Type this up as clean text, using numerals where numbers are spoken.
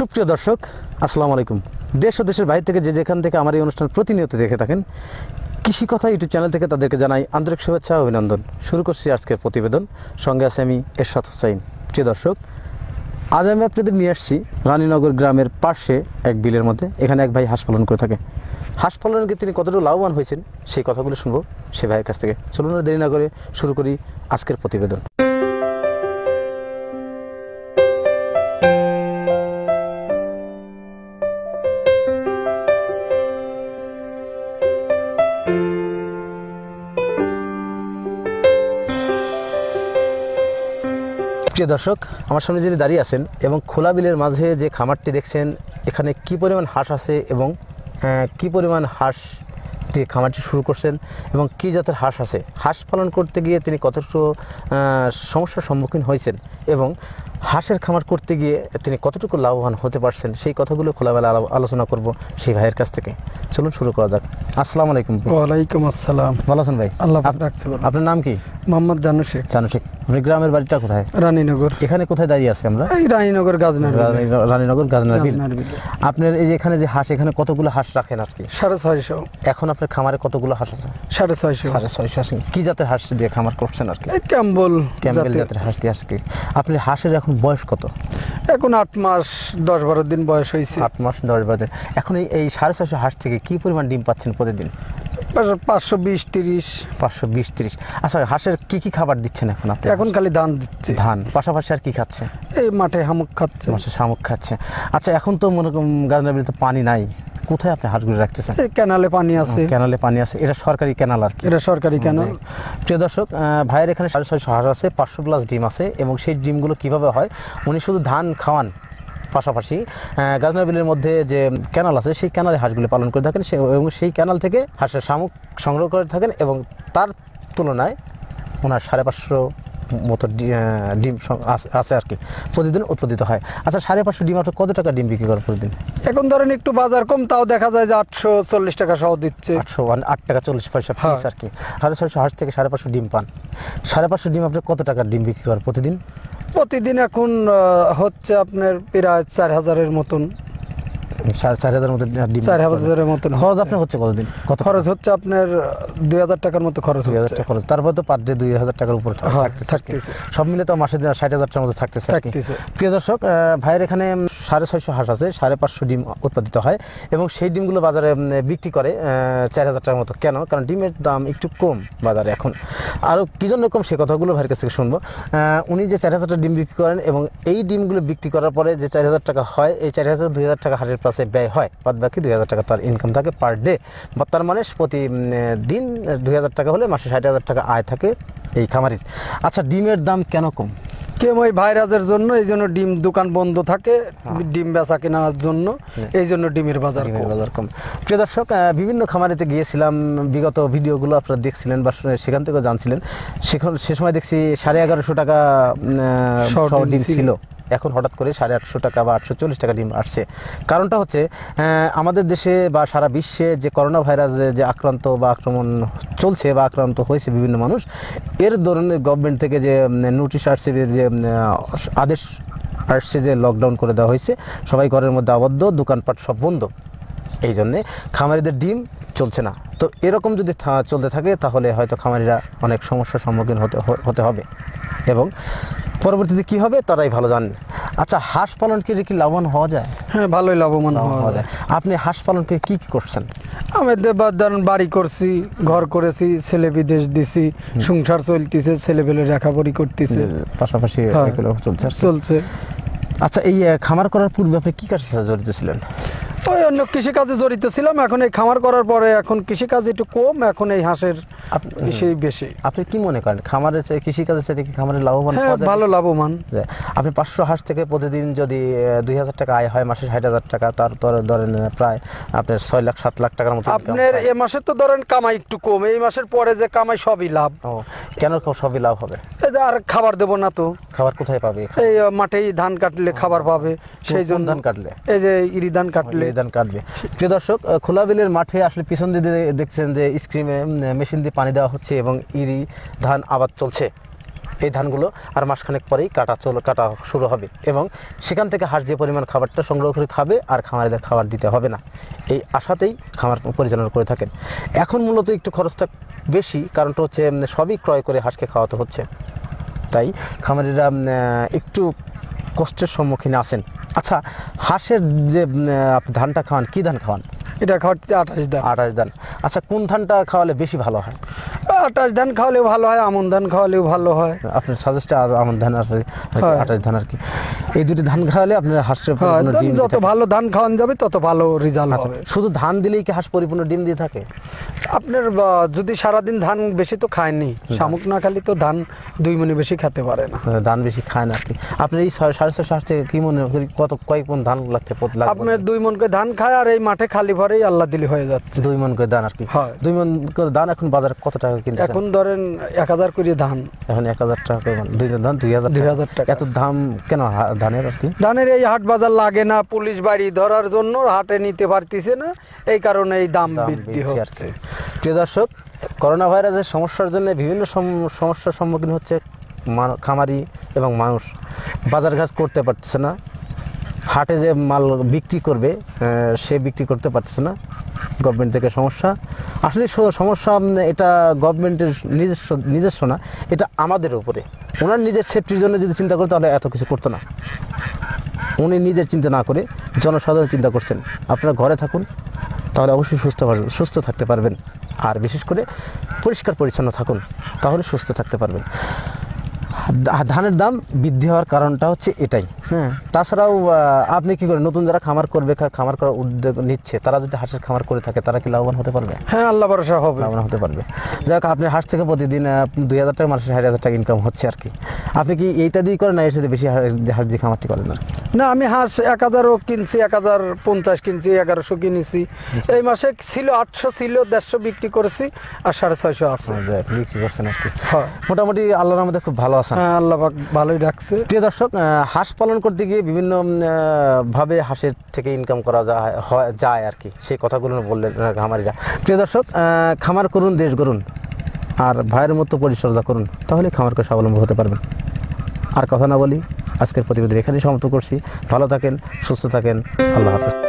সুপ্রিয় দর্শক, আসসালামু আলাইকুম। দেশ ও দেশের বাইরে থেকে যে যেখান থেকে আমার এই অনুষ্ঠান প্রতিনিয়ত দেখে থাকেন, কৃষি কথা ইউটিউব চ্যানেল থেকে তাদেরকে জানাই আন্তরিক শুভেচ্ছা ও অভিনন্দন। শুরু করছি আজকের প্রতিবেদন। সঙ্গে আছে আমি এরশাদ হোসাইন। প্রিয় দর্শক, আজ আমি আপনাদের নিয়ে আসছি রানীনগর গ্রামের পাশে এক বিলের মধ্যে। এখানে এক ভাই হাঁস পালন করে থাকে। হাঁস পালনকে তিনি কতটুকু লাভবান হয়েছেন সেই কথাগুলো শুনবো সে ভাইয়ের কাছ থেকে। চলুন দেরি না করে শুরু করি আজকের প্রতিবেদন। প্রিয় দর্শক, আমার সামনে যিনি দাঁড়িয়ে আছেন এবং খোলা বিলের মাঝে যে খামারটি দেখছেন, এখানে কি পরিমাণ হাঁস আছে এবং কি পরিমাণ হাঁস দিয়ে খামারটি শুরু করছেন এবং কি জাতের হাঁস আছে, হাঁস পালন করতে গিয়ে তিনি কতটুকু সমস্যার সম্মুখীন হয়েছেন এবং হাঁসের খামার করতে গিয়ে তিনি কতটুকু লাভবান হতে পারছেন সেই কথাগুলো খোলামেলা আলোচনা করব সেই ভাইয়ের কাছ থেকে। চলুন শুরু করা যাক। আসসালামু আলাইকুম। ওয়ালাইকুম আসসালাম। ভালো আছেন ভাই? আল্লাহ রাখছে। আপনার নাম কি? মোহাম্মদ জানু শেখ। জানু শেখ। আপনার গ্রামের বাড়িটা কোথায়? রানীনগর। এখানে কোথায় দাঁড়িয়ে আছি আমরা? এই রানীনগর গাজনার। রানীনগর গাজনার বিল। আপনার এই যে এখানে যে হাঁস, এখানে কতগুলো হাঁস রাখেন আর কি? 650। এখন আপনার খামারে কতগুলো হাঁস আছে? 650। 650। কি জাতের হাঁস দিয়ে খামার করছেন আর কি? ক্যাম্বেল জাতের হাঁস দিয়ে আজকে। আপনি হাঁসের এখন বয়স কত? এখন 8 মাস 10-12 দিন বয়স হয়েছে। 8 মাস 10-12 দিন। এখন এই 650 হাঁস থেকে কি পরিমাণ ডিম পাচ্ছেন প্রতিদিন? 520-30। 520-30। আচ্ছা, হাঁসের কি কি খাবার দিচ্ছেন এখন আপনি? এখন খালি ধান দিচ্ছে। ধান পাশাপাশি আর কি খাচ্ছে? এই মাঠে শামুক খাচ্ছে। মাঠে শামুক খাচ্ছে। আচ্ছা, এখন তো মনে করুন গাজনা বিলে তো পানি নাই, কোথায় আপনি হাঁসগুলো রাখতেছেন? এই ক্যানালে পানি আছে। ক্যানালে পানি আছে। এটা সরকারি ক্যানাল আর কি? এটা সরকারি ক্যানাল। প্রিয় দর্শক, ভাইয়ের এখানে 650 হাঁস আছে, 500+ ডিম আছে এবং সেই ডিমগুলো কিভাবে হয় উনি শুধু ধান খাওয়ান, পাশাপাশি গাজনা বিলের মধ্যে যে ক্যানাল আছে সেই ক্যানালে হাঁসগুলো পালন করে থাকেন এবং সেই ক্যানাল থেকে হাঁসের শামুক সংগ্রহ করে থাকেন এবং তার তুলনায় ওনার 550 মতো ডিম আছে আর কি, প্রতিদিন উৎপাদিত হয়। আচ্ছা, 550 ডিম আপনি কত টাকা ডিম বিক্রি করেন প্রতিদিন? এখন ধরেন একটু বাজার কম, তাও দেখা যায় যে 840 টাকা সহ দিচ্ছে। 8 টাকা 40 পয়সা পিস আর কি। 650 হাঁস থেকে 550 ডিম পান। 550 ডিম আপনি কত টাকার ডিম বিক্রি করেন প্রতিদিন? প্রতিদিন এখন হচ্ছে আপনার প্রায় 4000-এর মতন। 4000 মতো ডিম। 4000-এর মতন। খরচ আপনার হচ্ছে কতদিন? কত খরচ হচ্ছে আপনার 2000 টাকার মতো খরচ। 2000 টাকা খরচ। তারপর তো পার ডে 2000 টাকার উপর থাকতেছে। সব মিলে তো মাসে 60,000 টাকার মতো থাকতেছে। প্রিয় দর্শক, ভাইয়ের এখানে 650 হাঁস আছে, 550 ডিম উৎপাদিত হয় এবং সেই ডিমগুলো বাজারে বিক্রি করে 4000 টাকার মতো। কেন? কারণ ডিমের দাম একটু কম বাজারে এখন। আরও কী জন্য কম সে কথাগুলো ভাইয়ের কাছ থেকে শুনবো। উনি যে 4000 টাকা ডিম বিক্রি করেন এবং এই ডিমগুলো বিক্রি করার পরে যে 4000 টাকা হয়, এই 4000-2000 টাকা হাঁসের পাশে ব্যয় হয়, বাদ বাকি 2000 টাকা তার ইনকাম থাকে পার ডে। তার মানে প্রতিদিন 2000 টাকা হলে মাসে 60,000 টাকা আয় থাকে এই খামারির। আচ্ছা, ডিমের দাম কেন কম? কেউ ওই ভাইরাসের জন্য, এই জন্য ডিম দোকান বন্ধ থাকে, ডিম বেচা কেনার জন্য, এই জন্য ডিমের বাজার কম। প্রিয় দর্শক, বিভিন্ন খামারিতে গিয়েছিলাম, বিগত ভিডিওগুলো আপনারা দেখছিলেন বা সেখান থেকেও জানছিলেন। সে সময় দেখছি 1150 টাকা ডিম ছিল, এখন হঠাৎ করে 850 টাকা বা 840 টাকা ডিম আসছে। কারণটা হচ্ছে আমাদের দেশে বা সারা বিশ্বে যে করোনা ভাইরাসে যে আক্রান্ত বা আক্রমণ চলছে বা আক্রান্ত হয়েছে বিভিন্ন মানুষ, এর ধরনের গভর্নমেন্ট থেকে যে নোটিশ আসছে, যে আদেশ আসছে যে লকডাউন করে দেওয়া হয়েছে, সবাই ঘরের মধ্যে আবদ্ধ, দোকানপাট সব বন্ধ। এই জন্যে খামারিদের ডিম চলছে না। তো এরকম যদি চলতে থাকে তাহলে হয়তো খামারিরা অনেক সমস্যার সম্মুখীন হতে হবে এবং পরবর্তীতে কি হবে তারাই ভালো জানেন। আচ্ছা, হাঁস পালন করে কি লাভবান হওয়া যায়? হ্যাঁ, ভালোই লাভবান হওয়া যায়। আপনি হাঁস পালন করে কি কি করছেন? আমি ধরেন বাড়ি করছি, ঘর করেছি, ছেলে বিদেশ দিছি, সংসার চলতেছে, ছেলেপেলে লেখাপড়ি করতেছে, পাশাপাশি চলছে। আচ্ছা, এই খামার করার পূর্বে আপনি কি কাজের সাথে জড়িত ছিলেন? ওই অন্য কৃষিকাজে জড়িত ছিলাম। এখন এই খামার করার পরে এখন কৃষিকাজ একটু কম, এখন এই হাঁসের সেই বেশি। আপনি কি মনে করেন খামারের চেয়ে কৃষিকাজের সাথে কি খামারের লাভবান? হ্যাঁ, ভালো লাভবান। আপনি 500 হাঁস থেকে প্রতিদিন যদি 2000 টাকা আয় হয়, মাসে 60,000 টাকা, তারপরে ধরেন প্রায় আপনার 6 লাখ 7 লাখ টাকার মতো। আপনার এ মাসে তো ধরেন কামাই একটু কম, এই মাসের পরে যে কামাই সবই লাভ। কেন সবই লাভ হবে? আর খাবার দেবো না তো, খাবার কোথায় পাবে? এই মাঠেই ধান কাটলে খাবার পাবে, সেই জন্য ধান কাটলে, এই যে ইরি ধান কাটলে ধান কাটবে। প্রিয় দর্শক, খোলা বিলের মাঠে আসলে পিছন দিয়ে দেখছেন যে স্ক্রিমে মেশিন দিয়ে পানি দেওয়া হচ্ছে এবং ইরি ধান আবাদ চলছে। এই ধানগুলো আর মাসখানেক পরেই কাটা শুরু হবে এবং সেখান থেকে হাঁস যে পরিমাণ খাবারটা সংগ্রহ করে খাবে আর খামারিদের খাবার দিতে হবে না, এই আশাতেই খামার পরিচালনা করে থাকেন। এখন মূলত একটু খরচটা বেশি, কারণটা হচ্ছে সবই ক্রয় করে হাঁসকে খাওয়াতে হচ্ছে, তাই খামারিরা একটু কষ্টের সম্মুখীন আছেন। আচ্ছা, হাঁসের যে আপনি ধানটা খাওয়ান, কী ধান খাওয়ান? এটা খাওয়াচ্ছে 28 ধান। 28 ধান। আচ্ছা, কোন ধানটা খাওয়ালে বেশি ভালো হয়? 28 ধান খাওয়ালেও ভালো হয়, আমন ধান খাওয়ালেও ভালো হয়। আপনার সাজেস্টে আমন ধান আর 28 ধান আর কি, এই দুটি ধান খাওয়ালে আপনার হাঁসের ডিম যত ভালো ধান খাওয়ানো যাবে তত ভালো রেজাল্ট হবে। শুধু ধান দিলেই কি হাঁস পরিপূর্ণ ডিম দিয়ে থাকে? আপনার যদি সারাদিন ধান বেশি তো খায়নি, শামুক না খালি তো ধান 2 মণ বেশি খেতে পারে না। ধান বেশি খায় না আর কি। আপনার এই 650 হাঁস থেকে কি মনে করি কয় মণ ধান লাগতে? আপনার 2 মণ করে ধান খায় আর এই মাঠে খালি ভরেই আল্লাহ দিলে হয়ে যাচ্ছে। 2 মণ করে ধান আর কি। 2 মণ করে ধান এখন বাজারে কত টাকা কিনতে? এখন ধরেন 1000 করে ধান। এখন 1000 টাকা, 2 ধান 2000 টাকা। এত দাম কেন ধানের আর কি? ধানের এই হাট বাজার লাগে না, পুলিশ বাড়ি ধরার জন্য হাটে নিতে পারতেছে না, এই কারণে এই দাম বৃদ্ধি হচ্ছে। প্রিয় দর্শক, করোনা ভাইরাসের সমস্যার জন্য বিভিন্ন সমস্যার সম্মুখীন হচ্ছে খামারি এবং মানুষ। বাজারঘাট করতে পারতেছে না, হাটে যে মাল বিক্রি করবে সে বিক্রি করতে পারতেছে না, গভর্নমেন্ট থেকে সমস্যা। আসলে সমস্যা এটা গভর্নমেন্টের নিজস্ব না, এটা আমাদের উপরে। ওনার নিজের সেফটির জন্য যদি চিন্তা করতো তাহলে এত কিছু করতো না। উনি নিজের চিন্তা না করে জনসাধারণ চিন্তা করছেন। আপনারা ঘরে থাকুন, তাহলে অবশ্যই সুস্থ থাকতে পারবেন। আর বিশেষ করে পরিষ্কার পরিচ্ছন্ন থাকুন, তাহলে সুস্থ থাকতে পারবেন। ধানের দাম বৃদ্ধি হওয়ার কারণটা হচ্ছে এটাই। হ্যাঁ, তাছাড়াও আপনি কি করেন, নতুন যারা খামার করবে, খামার করার উদ্যোগ নিচ্ছে, তারা যদি হাঁসের খামার করে থাকে তারা কি লাভবান হতে পারবে? হ্যাঁ, আল্লাহ ভরসা হবে, লাভবান হতে পারবে। যাক, আপনার হাঁস থেকে প্রতিদিন 2000 টাকা, মাসে 60,000 টাকা ইনকাম হচ্ছে আর কি। আপনি কি এইটা দিয়ে করেন না এর সাথে বেশি হাঁস দিয়ে খামারটি করেন না? না, আমি হাঁস 1000ও কিনছি, 1050 কিনছি, 1100 কিনেছি। এই মাসে ছিল 800, ছিল 150 বিক্রি করেছি আর 650 আছে বিক্রি করছেন আর কি। মোটামুটি আল্লাহর রহমতে খুব ভালো আছেন। হ্যাঁ, আল্লাহ পাক ভালোই রাখছে। প্রিয় দর্শক, হাঁস পালন করতে গিয়ে বিভিন্ন ভাবে হাঁসের থেকে ইনকাম করা যায় আর কি, সেই কথাগুলো বললেন খামারিরা। প্রিয় দর্শক, খামার করুন, দেশ গড়ুন, আর ভাইয়ের মতো পরিচর্যা করুন, তাহলে খামার করে স্বাবলম্বী হতে পারবেন। আর কথা না বলি, আজকের প্রতিবেদন এখানেই সমাপ্ত করছি। ভালো থাকেন, সুস্থ থাকেন, আল্লাহ হাফেজ।